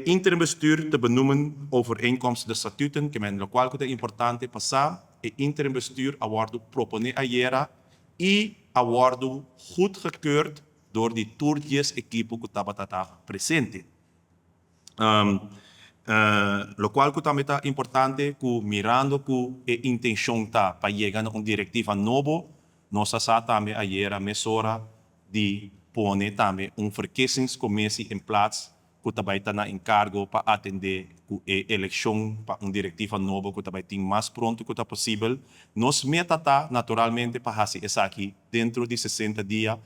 Interimbestuur te benoemen overeenkomsten de statuten, que men lo cual é importante passar, interimbestuur awardo propone ayer e awardo goedgekeurd door die toertjes equipo que estava presente. Lo cual também está importante que mirando que a intenção está para chegar a uma diretiva nova, nós já também ayer a mesura de pôr também verkiezingscommissie em plaats que também está na encargo para atender a eleição para uma diretiva nova que também tem mais pronto que possível. Nós meta tá naturalmente para fazer isso aqui dentro de 60 dias,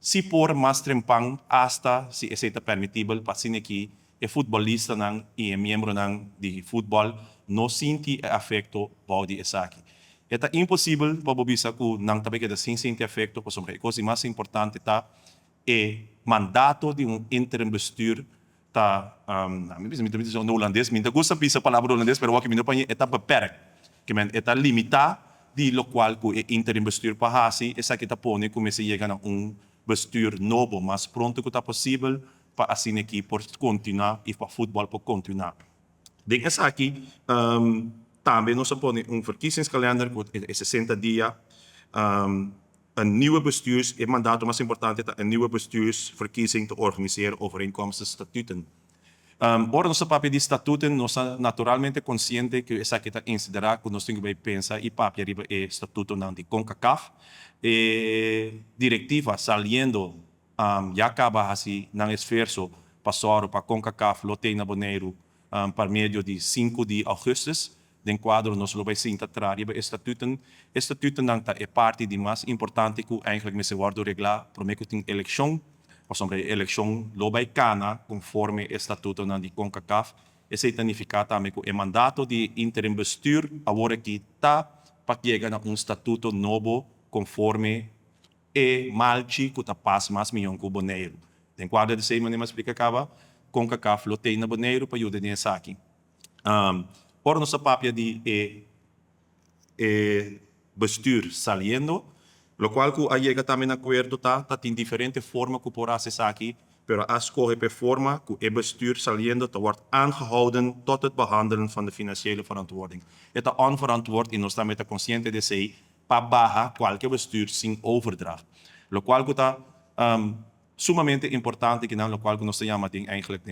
se por mais trempang hasta se isso é permitível para sin aqui e futebolista e membro de futebol não sente afeto body isso aqui. É impossível para o bisa que não também que sem sentir afeto, porque a coisa mais importante tá é mandato de interimbestuur tá no holandês, me gusta a palavra holandês, pero aqui me não é beperkt, que é limitado de lo qual que o interimbestuur para fazer, essa que tá põe como se chega a bestuur novo, mas pronto que está possível para assim aqui por continuar e para futebol por continuar. Denk essa aqui também nós põe verkiezingskalender que é 60 dias, een nieuwe bestuurs, het mandaat was important dat een nieuwe bestuursverkiezing te organiseren overeenkomstig statuten. Ora nosso papel de statuten, nós naturalmente consciente que essa que está considerada que nós temos que pensar e papel arriba é estatuto não de CONCACAF, diretiva saliendo já acaba assim não esforço passar para CONCACAF lote na Bonaire para meio de 5 de augustus. Den quadro nós lo vai se entrar e estatuten não é parte de mais importante que eigenlijk me se guardo reglar para me que tem eleição ou sobre eleição lo vai cana conforme estatuto não de CONCACAF esse significa também que o mandato de interimbestuur agora que está para chegar a estatuto novo conforme e malchi que está passa mais milhão que o Bonaire. Den quadro de sei maneira explica acaba CONCACAF lo tem na Bonaire para ajudar nessa aqui. Ora nossa papel de bestuur saliendo, lo qual que llega também a acordo tá tem diferente forma que por hacer aqui, pero a escolher per forma que o bestuur saliendo te wordt aangehouden tot het behandelen van de financiële verantwoording. Het is onverantwoord en nós também está consciente de sei para barra qualquer bestuur sem overdracht. Lo qual que está sumamente importante que não lo qual que nós chamamos eigenlijk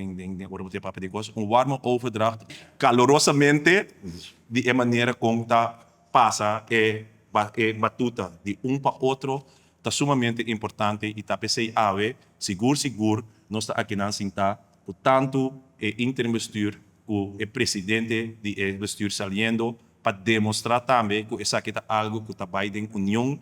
warme overdracht calorosamente de maneira como tá passa batuta de para outro tá sumamente importante e tá pensei ave seguro nós tá aqui não sinta portanto interimbestuur o presidente de bestuur saliendo para demonstrar também que essa aqui tá algo que tá Biden União